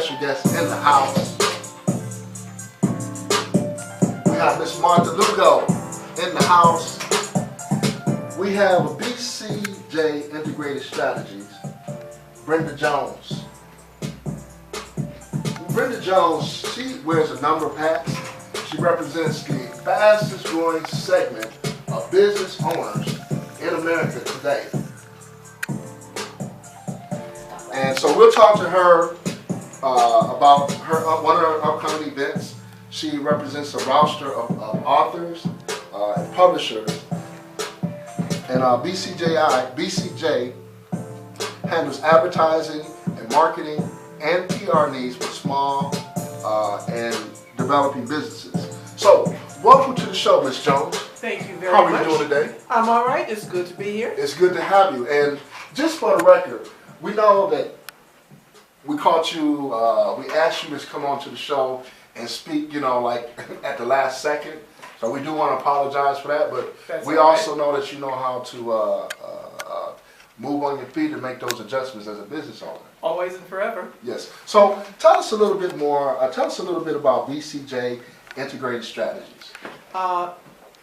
special guest in the house. We have Miss Martha Lugo in the house. We have a BCJ Integrated Strategies, Brenda Jones. Brenda Jones, she wears a number of hats. She represents the fastest growing segment of business owners in America today. And so we'll talk to her about one of her upcoming events. She represents a roster of authors and publishers. And BCJ handles advertising and marketing and PR needs for small and developing businesses. So, welcome to the show, Ms. Jones. Thank you very much. How are you doing today? I'm all right. It's good to be here. It's good to have you. And just for the record, we know that we caught you, we asked you to come on to the show and speak, like at the last second. So we do want to apologize for that, but we also know that you know how to move on your feet and make those adjustments as a business owner. Always and forever. Yes. So tell us a little bit more, tell us a little bit about BCJ Integrated Strategies.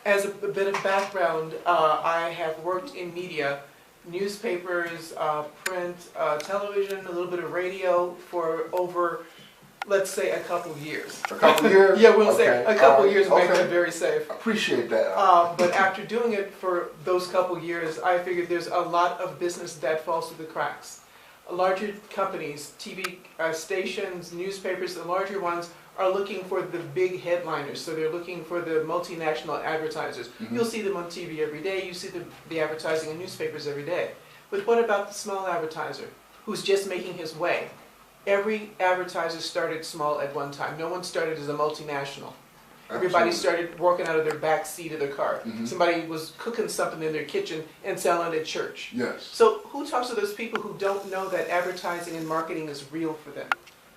As a bit of background, I have worked in media, newspapers, print, television, a little bit of radio for over, let's say, a couple of years. A couple of years? Yeah, we'll say a couple of years to make that very safe. Appreciate that. But after doing it for those couple of years, I figured there's a lot of business that falls through the cracks. Larger companies, TV stations, newspapers, the larger ones are looking for the big headliners. So they're looking for the multinational advertisers. Mm-hmm. You'll see them on TV every day. You see the advertising in newspapers every day. But what about the small advertiser who's just making his way? Every advertiser started small at one time. No one started as a multinational. Everybody started working out of their back seat of their car. Mm-hmm. Somebody was cooking something in their kitchen and selling it at church. Yes. So who talks to those people who don't know that advertising and marketing is real for them?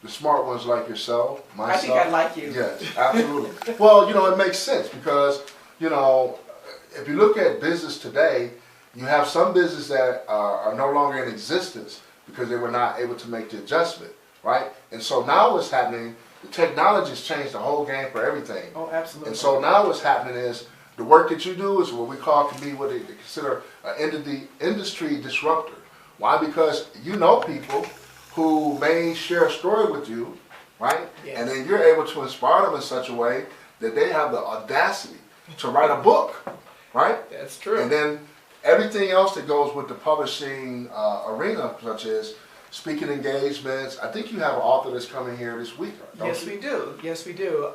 The smart ones like yourself, myself. I think I like you. Yes, absolutely. Well, it makes sense because, if you look at business today, you have some businesses that are no longer in existence because they were not able to make the adjustment, right? And so now what's happening, the technology has changed the whole game for everything. Oh, absolutely. And so now what's happening is the work that you do is what we call to be what they consider an industry disruptor. Why? Because you know people who may share a story with you, right? Yes. And then you're able to inspire them in such a way that they have the audacity to write a book, right? That's true. And then everything else that goes with the publishing arena, such as speaking engagements. I think you have an author that's coming here this week. Yes, we do. Yes, we do.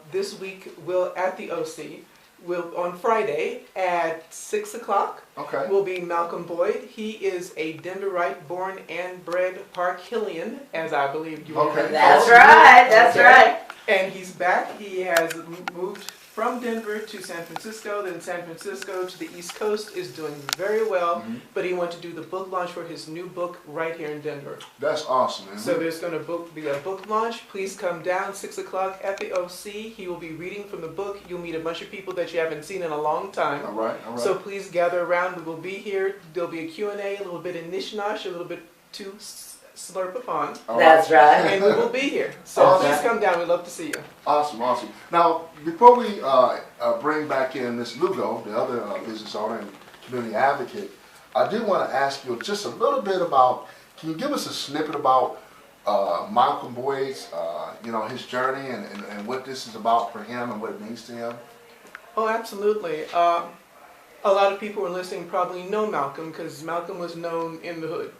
This week, at the OC. On Friday at 6 o'clock, will be Malcolm Boyd. He is a Denverite, born and bred Park Hillian, as I believe you are. That's right, that's right. And he's back. He has moved from Denver to San Francisco, then San Francisco to the East Coast, is doing very well, but he wanted to do the book launch for his new book right here in Denver. That's awesome, man. So there's going to be a book launch. Please come down 6 o'clock at the OC. He will be reading from the book. You'll meet a bunch of people that you haven't seen in a long time. All right. So please gather around. We will be here. There'll be a Q&A, a little bit of Nishnash, a little bit to slurp upon. That's right. And we will be here. So please come down. We'd love to see you. Awesome. Now, before we bring back in Ms. Lugo, the other business owner and community advocate, I did want to ask you just a little bit about, can you give us a snippet about Malcolm Boyd's, his journey and what this is about for him and what it means to him? Oh, absolutely. A lot of people who are listening probably know Malcolm because Malcolm was known in the hood.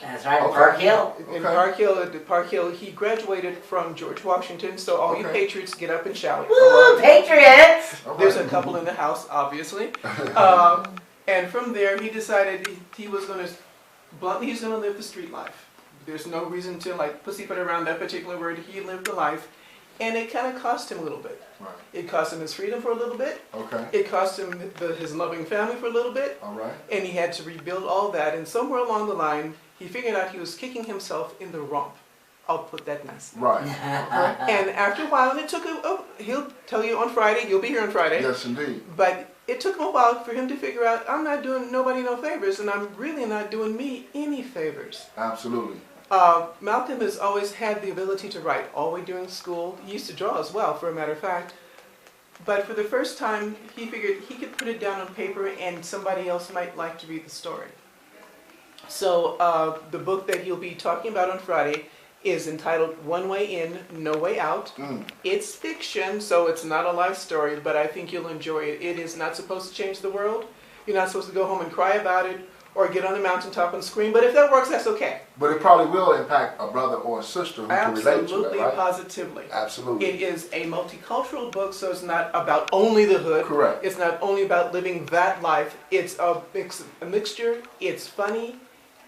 That's right, Park Hill. In Park Hill, he graduated from George Washington, so all you Patriots get up and shout. Woo, Patriots! There's a couple in the house, obviously. And from there, he decided he was going to, bluntly, he's going to live the street life. There's no reason to pussyfoot around that particular word. He lived the life. And it kind of cost him a little bit. Right. It cost him his freedom for a little bit. Okay. It cost him his loving family for a little bit. All right. And he had to rebuild all that. And somewhere along the line, he figured out he was kicking himself in the rump. I'll put that nicely. Right. Okay. And after a while, and it took him, he'll tell you on Friday, you'll be here on Friday. Yes, indeed. But it took him a while for him to figure out, I'm not doing nobody no favors, and I'm really not doing me any favors. Absolutely. Malcolm has always had the ability to write, all the way during school. He used to draw as well, for a matter of fact. But for the first time, he figured he could put it down on paper and somebody else might like to read the story. So the book that he'll be talking about on Friday is entitled One Way In, No Way Out. It's fiction, so it's not a life story, but I think you'll enjoy it. It is not supposed to change the world. You're not supposed to go home and cry about it or get on the mountaintop and scream, but if that works, that's okay. But it probably will impact a brother or a sister who can relate to it, Absolutely, right? positively. Absolutely. It is a multicultural book, so it's not about only the hood. Correct. It's not only about living that life. It's a mixture. It's funny.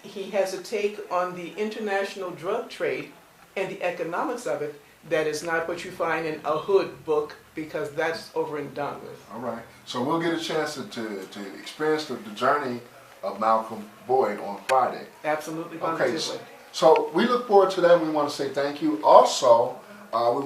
He has a take on the international drug trade and the economics of it that is not what you find in a hood book, because that's over and done with. All right. So we'll get a chance to experience the journey of Malcolm Boyd on Friday. Absolutely, Okay. positively. So we look forward to that. We want to say thank you. Also,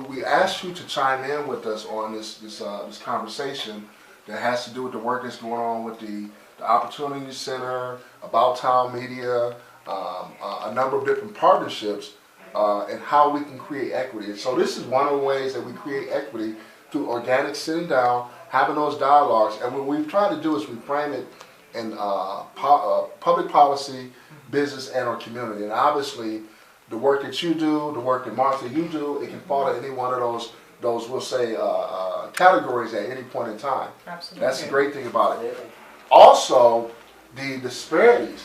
we asked you to chime in with us on this conversation that has to do with the work that's going on with the Opportunity Center, About Town Media, a number of different partnerships, and how we can create equity. And so this is one of the ways that we create equity through organic sitting down, having those dialogues. And what we've tried to do is we frame it in public policy, business, and our community. And obviously, the work that you do, the work that Martha you do, it can fall in any one of those we'll say categories at any point in time. Absolutely. That's the great thing about it. Also, the disparities,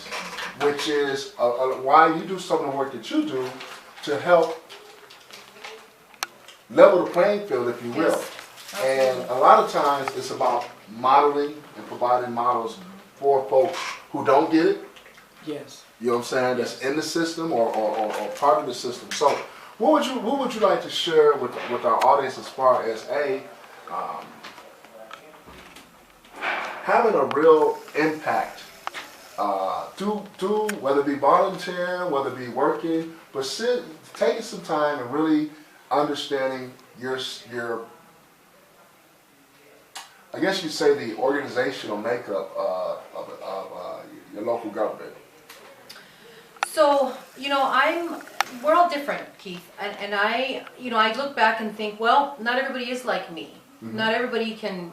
which is why you do some of the work that you do to help level the playing field, if you will. Yes. And a lot of times it's about modeling and providing models for folks who don't get it. Yes. You know what I'm saying? That's in the system or part of the system. So, what would you like to share with our audience as far as having a real impact through whether it be volunteering, whether it be working, but taking some time and really understanding your I guess you'd say the organizational makeup of your local government. So, we're all different, Keith, and I look back and think, well, not everybody is like me. Mm-hmm. Not everybody can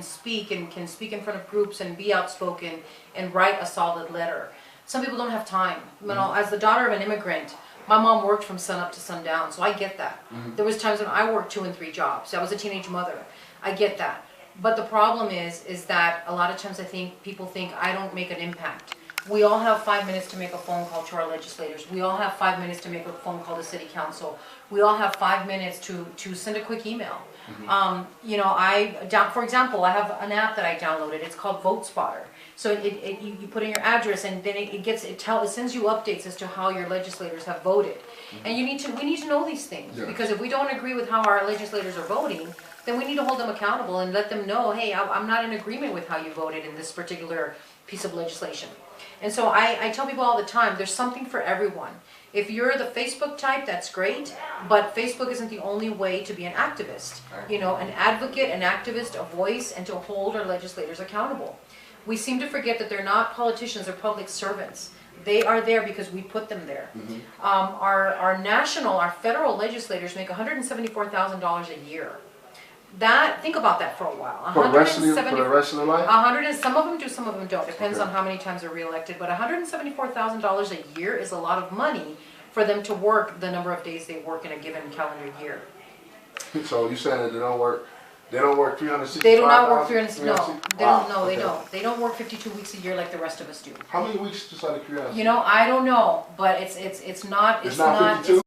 speak and can speak in front of groups and be outspoken and write a solid letter. Some people don't have time. As the daughter of an immigrant, my mom worked from sun up to sundown, so I get that. Mm-hmm. There was times when I worked 2 and 3 jobs. I was a teenage mother. I get that. But the problem is that a lot of times I think people think I don't make an impact. We all have 5 minutes to make a phone call to our legislators. We all have 5 minutes to make a phone call to city council. We all have 5 minutes to send a quick email. Mm-hmm. For example, I have an app that I downloaded. It's called Vote Spotter. So you put in your address, and then it sends you updates as to how your legislators have voted. Mm-hmm. And we need to know these things, yeah. Because if we don't agree with how our legislators are voting, then we need to hold them accountable and let them know, hey, I'm not in agreement with how you voted in this particular piece of legislation. And so I tell people all the time, there's something for everyone. If you're the Facebook type, that's great, but Facebook isn't the only way to be an activist. An advocate, an activist, a voice, and to hold our legislators accountable. We seem to forget that they're not politicians, they're public servants. They are there because we put them there. Mm-hmm. Our federal legislators make $174,000 a year. Think about that for a while. For the rest of their life? Some of them do, some of them don't. Depends on how many times they're reelected. But $174,000 a year is a lot of money for them to work the number of days they work in a given calendar year. So you're saying that they don't work 365? They do not work 360. No, they Okay. don't. They don't work 52 weeks a year like the rest of us do. How many weeks, just out of curiosity? I don't know, but it's not. It's not 52?